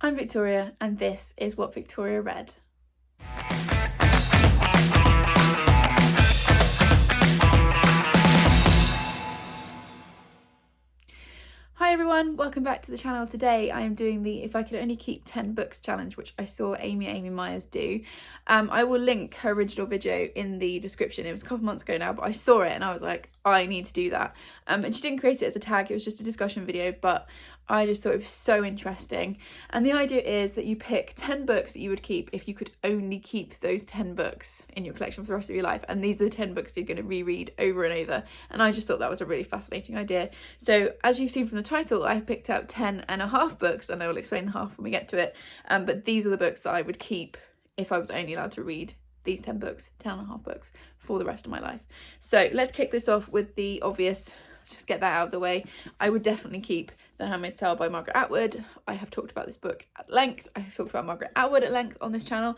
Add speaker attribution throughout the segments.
Speaker 1: I'm Victoria, and this is What Victoria Read. Hi everyone, welcome back to the channel. Today I am doing the If I Could Only Keep 10 Books challenge, which I saw Amy Myers do. I will link her original video in the description. It was a couple months ago now, but I saw it and I was like, I need to do that. And she didn't create it as a tag, it was just a discussion video, but I just thought it was so interesting. And the idea is that you pick 10 books that you would keep if you could only keep those 10 books in your collection for the rest of your life. And these are the 10 books you're going to reread over and over. And I just thought that was a really fascinating idea. So as you've seen from the title, I've picked out 10.5 books, and I will explain the half when we get to it. But these are the books that I would keep if I was only allowed to read these 10 books, 10.5 books for the rest of my life. So let's kick this off with the obvious. Let's just get that out of the way. I would definitely keep The Handmaid's Tale by Margaret Atwood. I have talked about this book at length. I have talked about Margaret Atwood at length on this channel.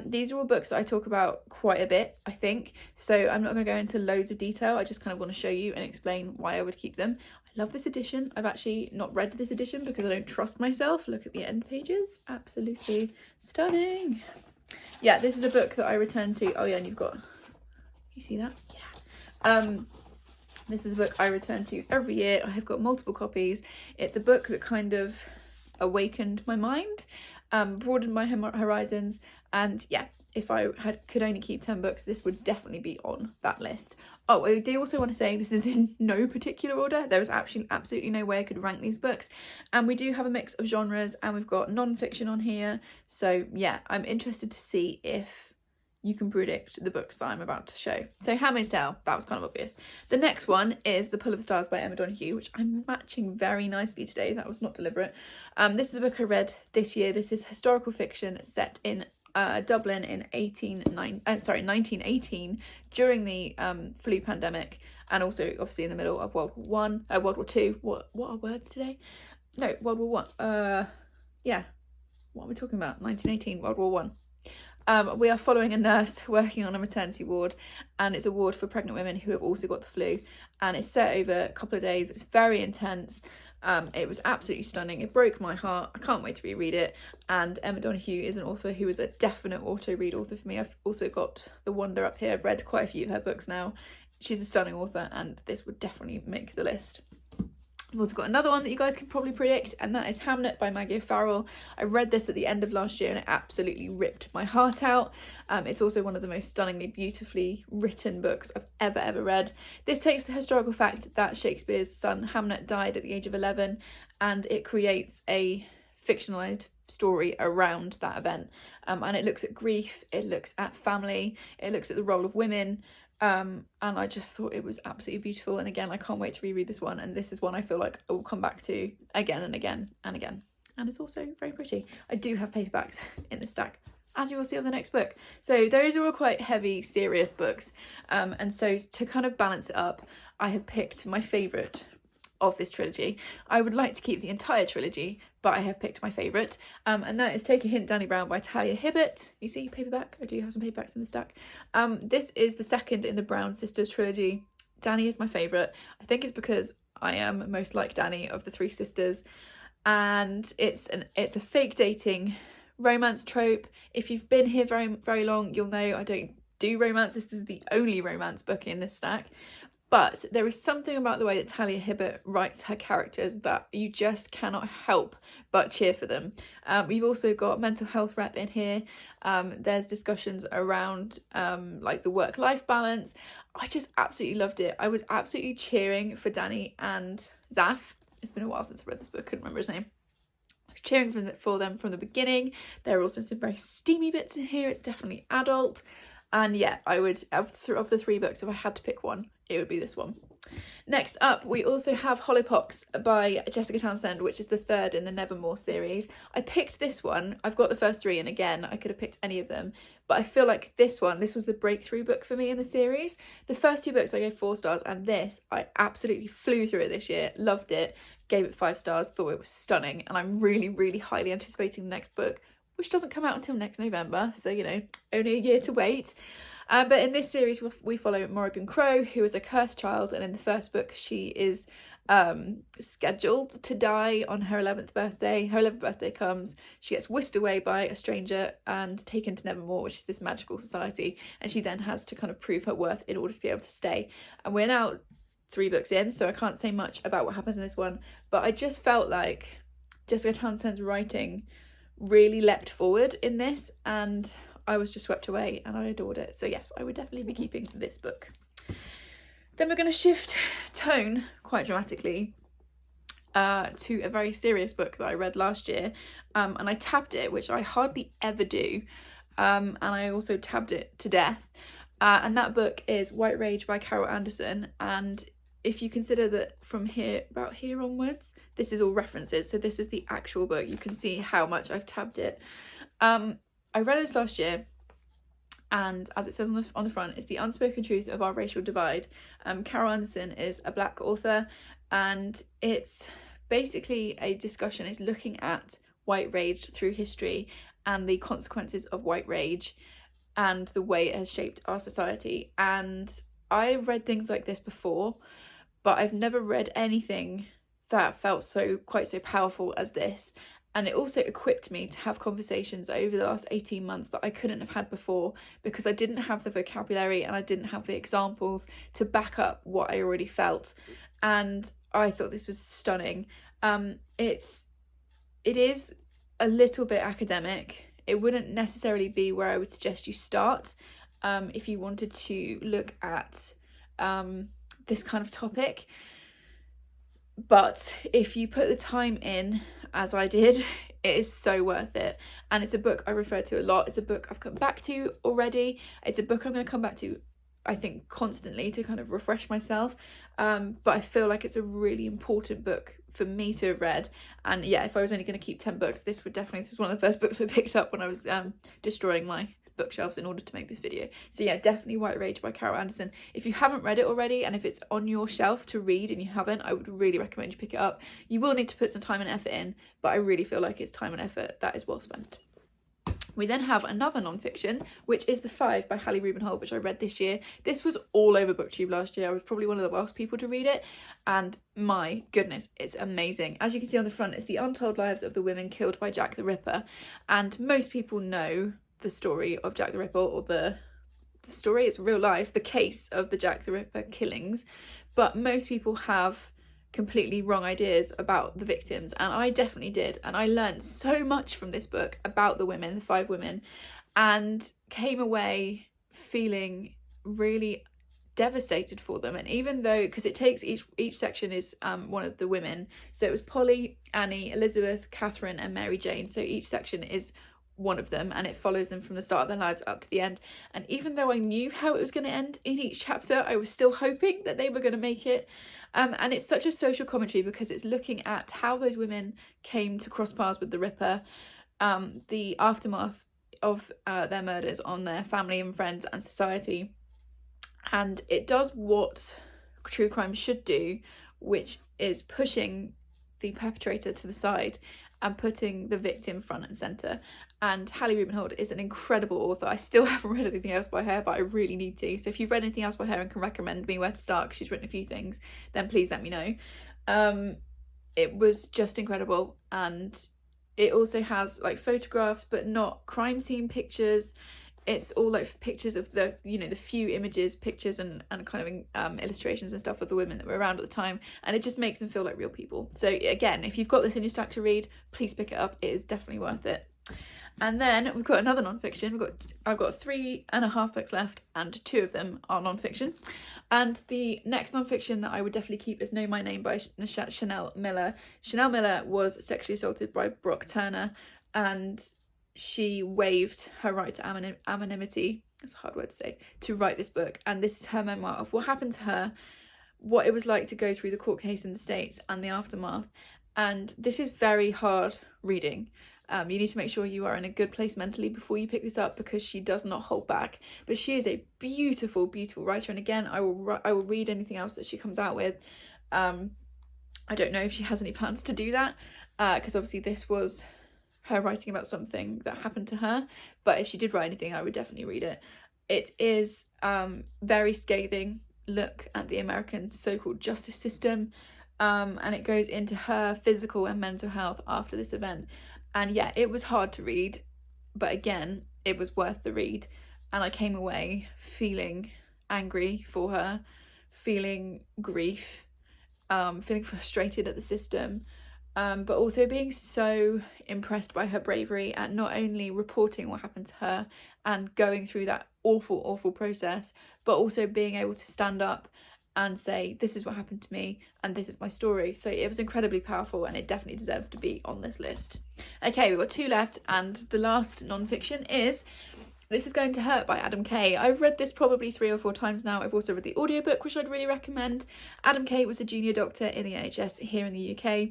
Speaker 1: These are all books that I talk about quite a bit, I think. So I'm not going to go into loads of detail. I just kind of want to show you and explain why I would keep them. I love this edition. I've actually not read this edition because I don't trust myself. Look at the end pages. Absolutely stunning. Yeah, this is a book that I return to. Oh yeah, and you've got, you see that? Yeah. This is a book I return to every year. I have got multiple copies. It's a book that kind of awakened my mind, broadened my horizons, and yeah, if I could only keep 10 books, this would definitely be on that list. Oh, I do also want to say this is in no particular order. There is actually absolutely no way I could rank these books. And we do have a mix of genres, and we've got non-fiction on here. So yeah, I'm interested to see if you can predict the books that I'm about to show. So Handmaid's Tale, that was kind of obvious. The next one is The Pull of the Stars by Emma Donoghue, which I'm matching very nicely today. That was not deliberate. This is a book I read this year. This is historical fiction set in Dublin in 1918 during the flu pandemic, and also obviously in the middle of World War II. What are words today? No, World War One. Yeah, what are we talking about? 1918, World War One. We are following a nurse working on a maternity ward, and it's a ward for pregnant women who have also got the flu, and it's set over a couple of days. It's very intense. It was absolutely stunning. It broke my heart. I can't wait to reread it. And Emma Donoghue is an author who is a definite auto-read author for me. I've also got The Wonder up here. I've read quite a few of her books now. She's a stunning author, and this would definitely make the list. I've also got another one that you guys can probably predict, and that is Hamlet by Maggie O'Farrell. I read this at the end of last year and it absolutely ripped my heart out. It's also one of the most stunningly beautifully written books I've ever read. This takes the historical fact that Shakespeare's son Hamlet died at the age of 11, and it creates a fictionalized story around that event. And it looks at grief, it looks at family, it looks at the role of women. And I just thought it was absolutely beautiful, and again I can't wait to reread this one, and this is one I feel like I will come back to again and again and again, and it's also very pretty. I do have paperbacks in the stack, as you will see on the next book. So those are all quite heavy, serious books, and so to kind of balance it up, I have picked my favourite of this trilogy. I would like to keep the entire trilogy, but I have picked my favourite, and that is Take a Hint, Danny Brown by Talia Hibbert. You see, paperback. I do have some paperbacks in the stack. This is the second in the Brown Sisters trilogy. Danny is my favourite. I think it's because I am most like Danny of the three sisters, and it's a fake dating romance trope. If you've been here very long, you'll know I don't do romance. This is the only romance book in this stack. But there is something about the way that Talia Hibbert writes her characters that you just cannot help but cheer for them. We've also got mental health rep in here. There's discussions around like the work-life balance. I just absolutely loved it. I was absolutely cheering for Danny and Zaf. It's been a while since I read this book, I couldn't remember his name. I was cheering for them from the beginning. There are also some very steamy bits in here. It's definitely adult. And yeah, I would, of the three books, if I had to pick one, it would be this one. Next up, we also have Hollypox by Jessica Townsend, which is the third in the Nevermore series. I picked this one. I've got the first three, and again, I could have picked any of them, but I feel like this was the breakthrough book for me in the series. The first two books I gave 4 stars, and this, I absolutely flew through it this year, loved it, gave it 5 stars, thought it was stunning, and I'm really highly anticipating the next book, which doesn't come out until next November, so you know, only a year to wait. But in this series we follow Morrigan Crow, who is a cursed child, and in the first book she is scheduled to die on her 11th birthday. Her 11th birthday comes, she gets whisked away by a stranger and taken to Nevermore, which is this magical society, and she then has to kind of prove her worth in order to be able to stay. And we're now 3 books in, so I can't say much about what happens in this one, but I just felt like Jessica Townsend's writing really leapt forward in this, and I was just swept away and I adored it. So yes, I would definitely be keeping this book. Then we're going to shift tone quite dramatically to a very serious book that I read last year, and I tabbed it, which I hardly ever do, and I also tabbed it to death, and that book is White Rage by Carol Anderson. And if you consider that from about here onwards, this is all references, so this is the actual book, you can see how much I've tabbed it. I read this last year, and as it says on the front, it's the unspoken truth of our racial divide. Carol Anderson is a Black author, and it's basically a discussion. It's looking at white rage through history and the consequences of white rage and the way it has shaped our society. And I've read things like this before, but I've never read anything that felt quite so powerful as this. And it also equipped me to have conversations over the last 18 months that I couldn't have had before, because I didn't have the vocabulary and I didn't have the examples to back up what I already felt. And I thought this was stunning. It is a little bit academic. It wouldn't necessarily be where I would suggest you start if you wanted to look at this kind of topic. But if you put the time in, as I did, it is so worth it. And it's a book I refer to a lot. It's a book I've come back to already. It's a book I'm going to come back to, I think, constantly to kind of refresh myself. But I feel like it's a really important book for me to have read. And yeah, if I was only going to keep 10 books, this was one of the first books I picked up when I was destroying my bookshelves in order to make this video. So yeah, definitely White Rage by Carol Anderson. If you haven't read it already, and if it's on your shelf to read and you haven't, I would really recommend you pick it up. You will need to put some time and effort in, but I really feel like it's time and effort that is well spent. We then have another non-fiction, which is The Five by Hallie Rubenhold, which I read this year. This was all over Booktube last year. I was probably one of the last people to read it, and my goodness, it's amazing. As you can see on the front, it's the untold lives of the women killed by Jack the Ripper, and most people know the story of Jack the Ripper, or the story, it's real life, the case of the Jack the Ripper killings, but most people have completely wrong ideas about the victims, and I definitely did. And I learned so much from this book about the women, the 5 women, and came away feeling really devastated for them. And even though, because it takes each section is one of the women, so it was Polly, Annie, Elizabeth, Catherine and Mary Jane, so each section is one of them, and it follows them from the start of their lives up to the end. And even though I knew how it was going to end in each chapter, I was still hoping that they were going to make it. And it's such a social commentary, because it's looking at how those women came to cross paths with the Ripper, the aftermath of their murders on their family and friends and society. And it does what true crime should do, which is pushing the perpetrator to the side and putting the victim front and centre. And Hallie Rubenhold is an incredible author. I still haven't read anything else by her, but I really need to. So if you've read anything else by her and can recommend me where to start, because she's written a few things, then please let me know. It was just incredible. And it also has like photographs, but not crime scene pictures. It's all like pictures of the, the few images, pictures and kind of illustrations and stuff of the women that were around at the time. And it just makes them feel like real people. So again, if you've got this in your stack to read, please pick it up. It is definitely worth it. And then we've got another non-fiction. I've got 3.5 books left, and 2 of them are non-fiction. And the next non-fiction that I would definitely keep is Know My Name by Chanel Miller. Chanel Miller was sexually assaulted by Brock Turner, and she waived her right to anonymity, that's a hard word to say, to write this book. And this is her memoir of what happened to her, what it was like to go through the court case in the States and the aftermath. And this is very hard reading. You need to make sure you are in a good place mentally before you pick this up, because she does not hold back. But she is a beautiful, beautiful writer. And again, I will read anything else that she comes out with. I don't know if she has any plans to do that, because obviously this was her writing about something that happened to her. But if she did write anything, I would definitely read it. It is very scathing look at the American so-called justice system. and it goes into her physical and mental health after this event. And yeah, it was hard to read, but again, it was worth the read. And I came away feeling angry for her, feeling grief, feeling frustrated at the system, but also being so impressed by her bravery at not only reporting what happened to her and going through that awful process, but also being able to stand up and say, this is what happened to me and this is my story. So it was incredibly powerful, and it definitely deserves to be on this list. Okay, we've got 2 left, and the last non-fiction is This Is Going to Hurt by Adam Kay. I've read this probably 3 or 4 times now. I've also read the audiobook, which I'd really recommend. Adam Kay was a junior doctor in the NHS here in the UK,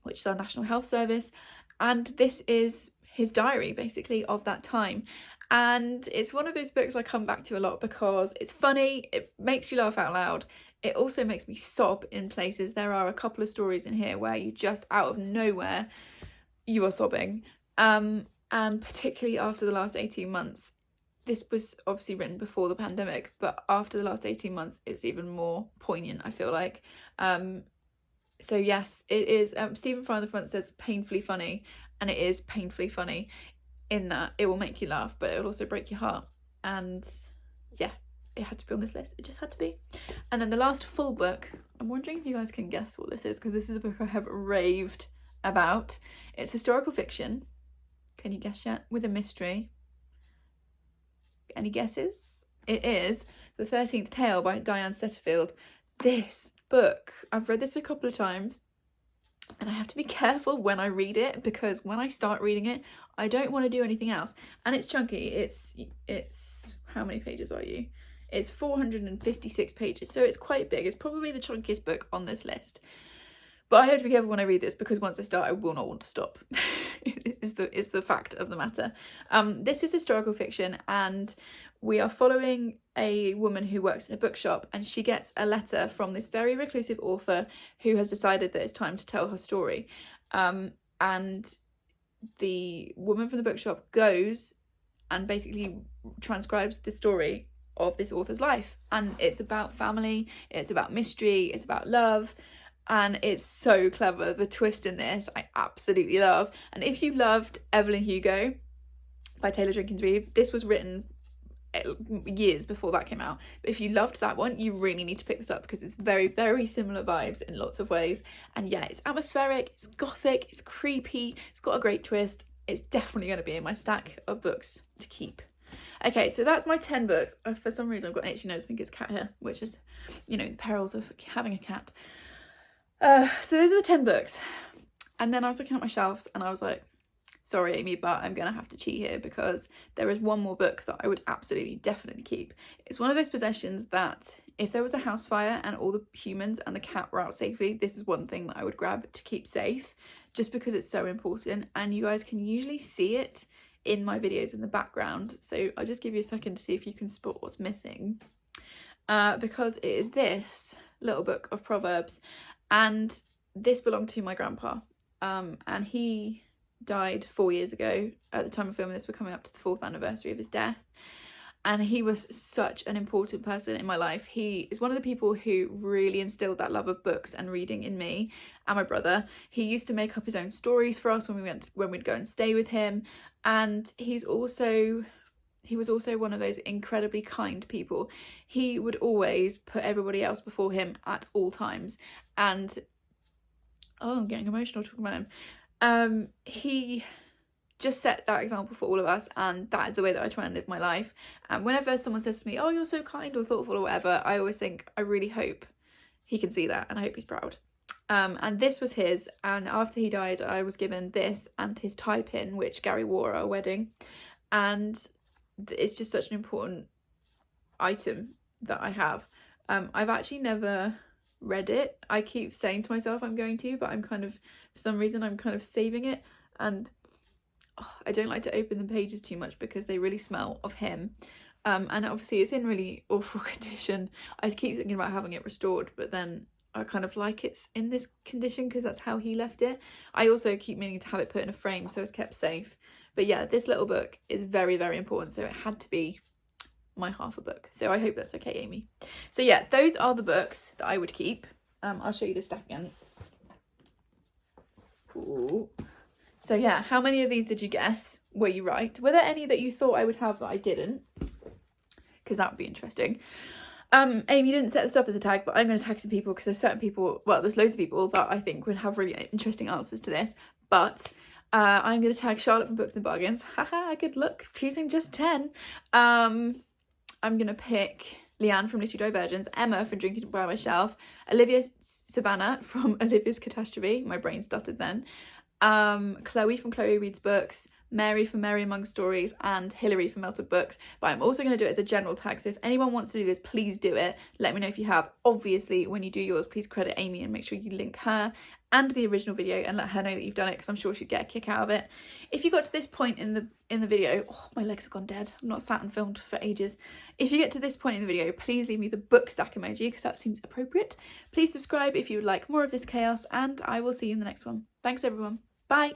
Speaker 1: which is our National Health Service, and this is his diary basically of that time. And it's one of those books I come back to a lot because it's funny, it makes you laugh out loud, it also makes me sob in places. There are a couple of stories in here where you just out of nowhere you are sobbing, and particularly after the last 18 months. This was obviously written before the pandemic, but after the last 18 months it's even more poignant, I feel like. So yes, it is. Stephen Fry on the front says painfully funny, and it is painfully funny in that it will make you laugh, but it will also break your heart. And yeah, it had to be on this list. It just had to be. And then the last full book, I'm wondering if you guys can guess what this is, because this is a book I have raved about. It's historical fiction. Can you guess yet? With a mystery. Any guesses? It is The 13th Tale by Diane Setterfield. This book, I've read this a couple of times, and I have to be careful when I read it, because when I start reading it I don't want to do anything else. And it's chunky. It's how many pages are you? It's 456 pages, so it's quite big. It's probably the chunkiest book on this list, but I have to be careful when I read this, because once I start I will not want to stop. is the fact of the matter. This is historical fiction, and we are following a woman who works in a bookshop, and she gets a letter from this very reclusive author who has decided that it's time to tell her story. And the woman from the bookshop goes and basically transcribes the story of this author's life. And it's about family, it's about mystery, it's about love, and it's so clever. The twist in this I absolutely love. And if you loved Evelyn Hugo by Taylor Jenkins Reid, this was written years before that came out, but if you loved that one, you really need to pick this up, because it's very, very similar vibes in lots of ways. And yeah, it's atmospheric, it's gothic, it's creepy, it's got a great twist. It's definitely going to be in my stack of books to keep. Okay, so that's my 10 books. For some reason I've got an itchy nose. I think it's cat hair, which is, you know, the perils of having a cat. So those are the 10 books. And then I was looking at my shelves and I was like, sorry Amy, but I'm gonna have to cheat here, because there is one more book that I would absolutely definitely keep. It's one of those possessions that if there was a house fire and all the humans and the cat were out safely, this is one thing that I would grab to keep safe, just because it's so important. And you guys can usually see it in my videos in the background, so I'll just give you a second to see if you can spot what's missing, because it is this little book of Proverbs. And this belonged to my grandpa, and he died 4 years ago. At the time of filming this, we're coming up to the 4th anniversary of his death, and he was such an important person in my life. He is one of the people who really instilled that love of books and reading in me and my brother. He used to make up his own stories for us when we'd go and stay with him, and he was also one of those incredibly kind people. He would always put everybody else before him at all times, and oh, I'm getting emotional talking about him. He just set that example for all of us, and that is the way that I try and live my life. And whenever someone says to me, oh, you're so kind or thoughtful or whatever, I always think, I really hope he can see that, and I hope he's proud. And this was his, and after he died I was given this and his tie pin, which Gary wore at our wedding, and it's just such an important item that I have. I've actually never read it. I keep saying to myself I'm going to, but I'm kind of, for some reason I'm kind of saving it, and I don't like to open the pages too much because they really smell of him. And obviously it's in really awful condition. I keep thinking about having it restored, but then I kind of like it's in this condition because that's how he left it. I also keep meaning to have it put in a frame so it's kept safe. But yeah, this little book is very, very important, so it had to be my half a book. So I hope that's okay, Amy. So yeah, those are the books that I would keep. I'll show you the stack again. Ooh. So yeah, how many of these did you guess? Were you right? Were there any that you thought I would have that I didn't? Because that would be interesting. Amy, you didn't set this up as a tag, but I'm going to tag some people because there's certain people, well, there's loads of people that I think would have really interesting answers to this. But I'm going to tag Charlotte from Books and Bargains. Haha, good luck choosing just 10. I'm going to pick Leanne from Literary Divergence, Emma from Drinking by Myself, Olivia Savannah from Olivia's Catastrophe, my brain stuttered then, Chloe from Chloe Reads Books, Mary from Mary Among Stories, and Hilary from Melted Books. But I'm also going to do it as a general tag, so if anyone wants to do this, please do it. Let me know if you have. Obviously, when you do yours, please credit Amy and make sure you link her and the original video and let her know that you've done it, because I'm sure she'd get a kick out of it. If you got to this point in the video, oh, my legs have gone dead. I'm not sat and filmed for ages. If you get to this point in the video, please leave me the book stack emoji, because that seems appropriate. Please subscribe if you would like more of this chaos, and I will see you in the next one. Thanks, everyone. Bye.